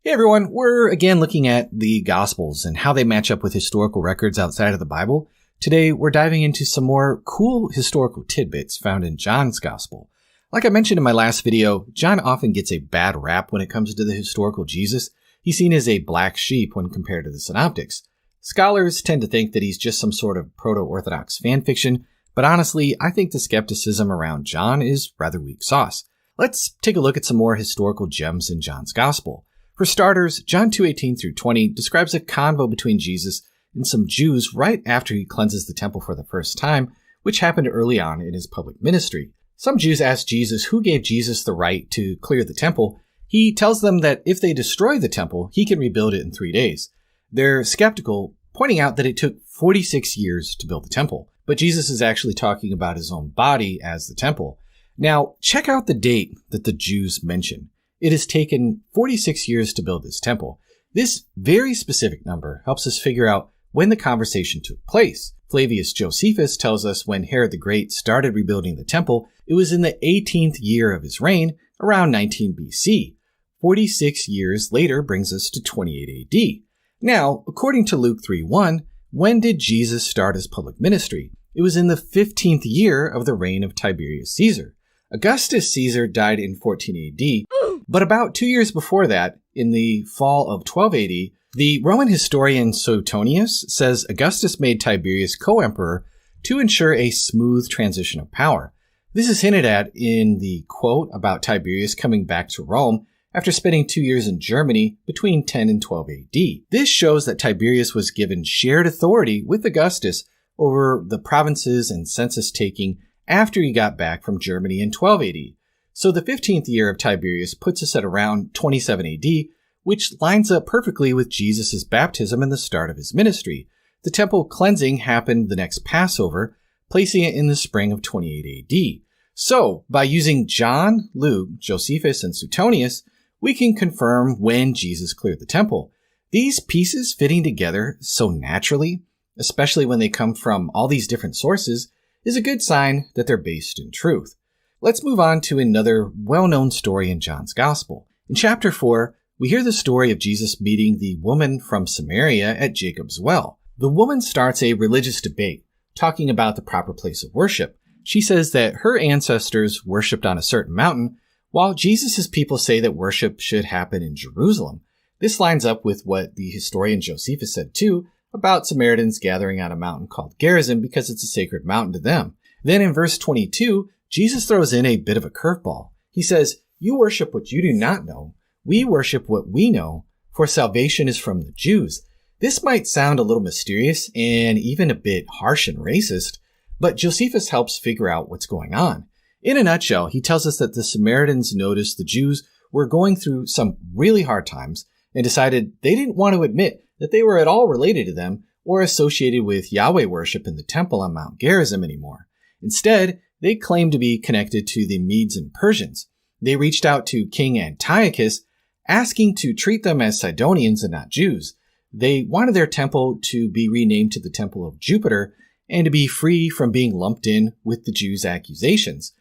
Hey everyone, we're again looking at the Gospels and how they match up with historical records outside of the Bible. Today, we're diving into some more cool historical tidbits found in John's Gospel. Like I mentioned in my last video, John often gets a bad rap when it comes to the historical Jesus. He's seen as a black sheep when compared to the Synoptics. Scholars tend to think that he's just some sort of proto-Orthodox fanfiction, but honestly, I think the skepticism around John is rather weak sauce. Let's take a look at some more historical gems in John's Gospel. For starters, John 2:18 through 20 describes a convo between Jesus and some Jews right after he cleanses the temple for the first time, which happened early on in his public ministry. Some Jews ask Jesus who gave Jesus the right to clear the temple. He tells them that if they destroy the temple, he can rebuild it in 3 days. They're skeptical, pointing out that it took 46 years to build the temple, but Jesus is actually talking about his own body as the temple. Now, check out the date that the Jews mention. It has taken 46 years to build this temple. This very specific number helps us figure out when the conversation took place. Flavius Josephus tells us when Herod the Great started rebuilding the temple, it was in the 18th year of his reign, around 19 BC. 46 years later brings us to 28 AD. Now, according to Luke 3:1, when did Jesus start his public ministry? It was in the 15th year of the reign of Tiberius Caesar. Augustus Caesar died in 14 AD, but about 2 years before that, in the fall of 12 AD, the Roman historian Suetonius says Augustus made Tiberius co-emperor to ensure a smooth transition of power. This is hinted at in the quote about Tiberius coming back to Rome after spending 2 years in Germany between 10 and 12 AD. This shows that Tiberius was given shared authority with Augustus over the provinces and census taking after he got back from Germany in 12 AD. So the 15th year of Tiberius puts us at around 27 AD, which lines up perfectly with Jesus' baptism and the start of his ministry. The temple cleansing happened the next Passover, placing it in the spring of 28 AD. So, by using John, Luke, Josephus, and Suetonius, we can confirm when Jesus cleared the temple. These pieces fitting together so naturally, especially when they come from all these different sources, is a good sign that they're based in truth. Let's move on to another well-known story in John's Gospel. In chapter 4, we hear the story of Jesus meeting the woman from Samaria at Jacob's well. The woman starts a religious debate, talking about the proper place of worship. She says that her ancestors worshipped on a certain mountain, while Jesus' people say that worship should happen in Jerusalem. This lines up with what the historian Josephus said too, about Samaritans gathering on a mountain called Gerizim because it's a sacred mountain to them. Then in verse 22, Jesus throws in a bit of a curveball. He says, "You worship what you do not know. We worship what we know, for salvation is from the Jews." This might sound a little mysterious and even a bit harsh and racist, but Josephus helps figure out what's going on. In a nutshell, he tells us that the Samaritans noticed the Jews were going through some really hard times and decided they didn't want to admit that they were at all related to them or associated with Yahweh worship in the temple on Mount Gerizim anymore. Instead, they claimed to be connected to the Medes and Persians. They reached out to King Antiochus, asking to treat them as Sidonians and not Jews. They wanted their temple to be renamed to the Temple of Jupiter and to be free from being lumped in with the Jews' accusations.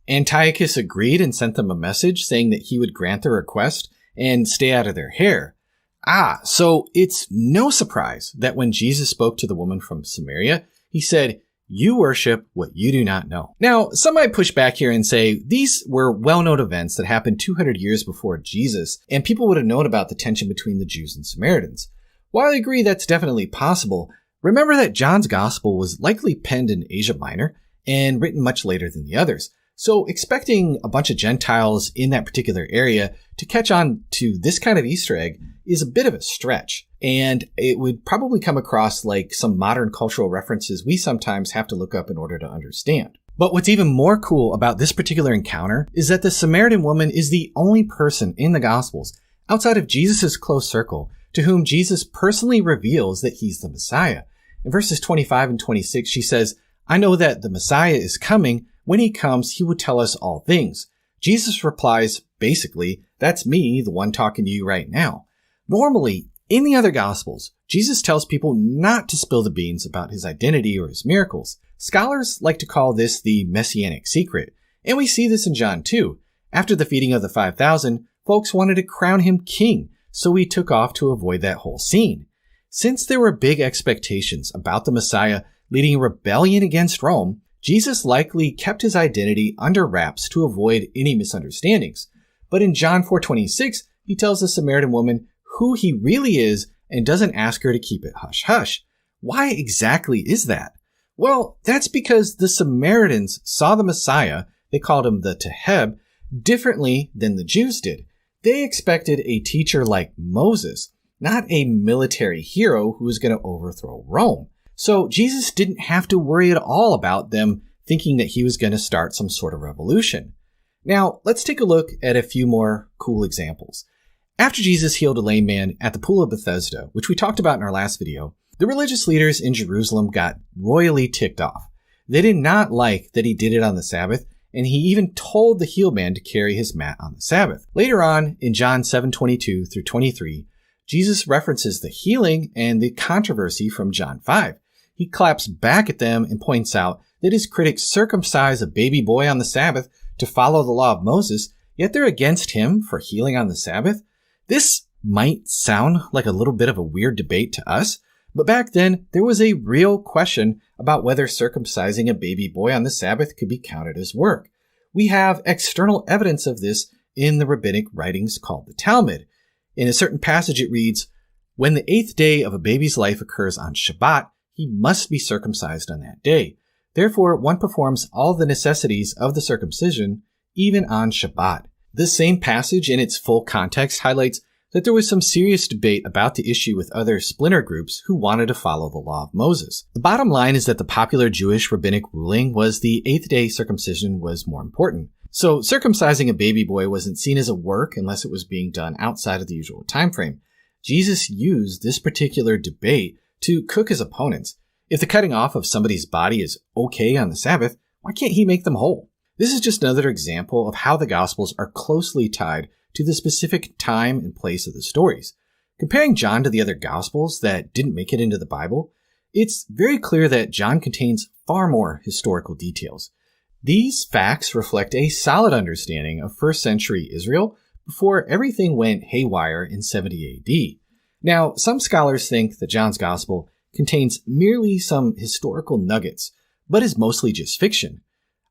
Antiochus agreed and sent them a message saying that he would grant their request and stay out of their hair. So it's no surprise that when Jesus spoke to the woman from Samaria, he said, "You worship what you do not know." Now, some might push back here and say these were well-known events that happened 200 years before Jesus, and people would have known about the tension between the Jews and Samaritans. While I agree that's definitely possible, remember that John's Gospel was likely penned in Asia Minor and written much later than the others. So expecting a bunch of Gentiles in that particular area to catch on to this kind of Easter egg is a bit of a stretch, and it would probably come across like some modern cultural references we sometimes have to look up in order to understand. But what's even more cool about this particular encounter is that the Samaritan woman is the only person in the Gospels outside of Jesus' close circle to whom Jesus personally reveals that he's the Messiah. In verses 25 and 26, she says, "I know that the Messiah is coming. When he comes, he will tell us all things." Jesus replies, basically, "That's me, the one talking to you right now." Normally, in the other Gospels, Jesus tells people not to spill the beans about his identity or his miracles. Scholars like to call this the messianic secret, and we see this in John too. After the feeding of the 5,000, folks wanted to crown him king, so he took off to avoid that whole scene. Since there were big expectations about the Messiah leading a rebellion against Rome, Jesus likely kept his identity under wraps to avoid any misunderstandings. But in John 4:26, he tells the Samaritan woman who he really is and doesn't ask her to keep it hush-hush. Why exactly is that? Well, that's because the Samaritans saw the Messiah, they called him the Teheb, differently than the Jews did. They expected a teacher like Moses, not a military hero who was going to overthrow Rome. So Jesus didn't have to worry at all about them thinking that he was going to start some sort of revolution. Now, let's take a look at a few more cool examples. After Jesus healed a lame man at the pool of Bethesda, which we talked about in our last video, the religious leaders in Jerusalem got royally ticked off. They did not like that he did it on the Sabbath, and he even told the healed man to carry his mat on the Sabbath. Later on, in John 7:22 through 23, Jesus references the healing and the controversy from John 5. He claps back at them and points out that his critics circumcise a baby boy on the Sabbath to follow the law of Moses, yet they're against him for healing on the Sabbath. This might sound like a little bit of a weird debate to us, but back then there was a real question about whether circumcising a baby boy on the Sabbath could be counted as work. We have external evidence of this in the rabbinic writings called the Talmud. In a certain passage it reads, "When the 8th day of a baby's life occurs on Shabbat, he must be circumcised on that day. Therefore, one performs all the necessities of the circumcision, even on Shabbat." This same passage in its full context highlights that there was some serious debate about the issue with other splinter groups who wanted to follow the law of Moses. The bottom line is that the popular Jewish rabbinic ruling was the 8th day circumcision was more important. So circumcising a baby boy wasn't seen as a work unless it was being done outside of the usual time frame. Jesus used this particular debate to cook his opponents. If the cutting off of somebody's body is okay on the Sabbath, why can't he make them whole? This is just another example of how the Gospels are closely tied to the specific time and place of the stories. Comparing John to the other Gospels that didn't make it into the Bible, it's very clear that John contains far more historical details. These facts reflect a solid understanding of first century Israel before everything went haywire in 70 AD. Now, some scholars think that John's Gospel contains merely some historical nuggets, but is mostly just fiction.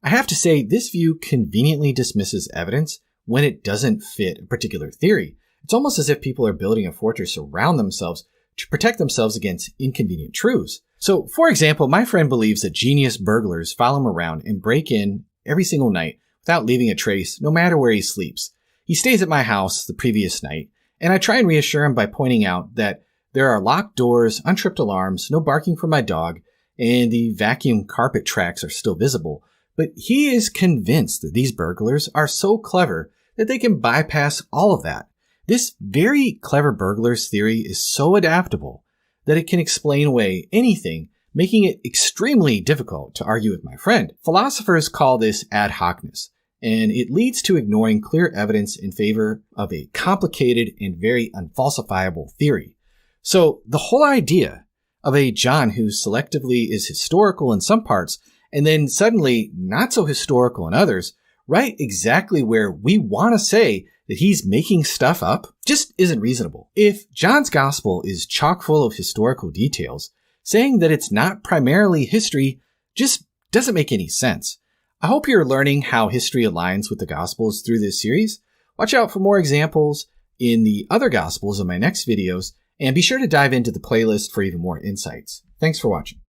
I have to say, this view conveniently dismisses evidence when it doesn't fit a particular theory. It's almost as if people are building a fortress around themselves to protect themselves against inconvenient truths. So, for example, my friend believes that genius burglars follow him around and break in every single night without leaving a trace, no matter where he sleeps. He stays at my house the previous night, and I try and reassure him by pointing out that there are locked doors, untripped alarms, no barking from my dog, and the vacuum carpet tracks are still visible. But he is convinced that these burglars are so clever that they can bypass all of that. This very clever burglar's theory is so adaptable that it can explain away anything, making it extremely difficult to argue with my friend. Philosophers call this ad hocness, and it leads to ignoring clear evidence in favor of a complicated and very unfalsifiable theory. So the whole idea of a John who selectively is historical in some parts and then suddenly not so historical in others, right exactly where we want to say that he's making stuff up, just isn't reasonable. If John's Gospel is chock full of historical details, saying that it's not primarily history just doesn't make any sense. I hope you're learning how history aligns with the Gospels through this series. Watch out for more examples in the other Gospels in my next videos, and be sure to dive into the playlist for even more insights. Thanks for watching.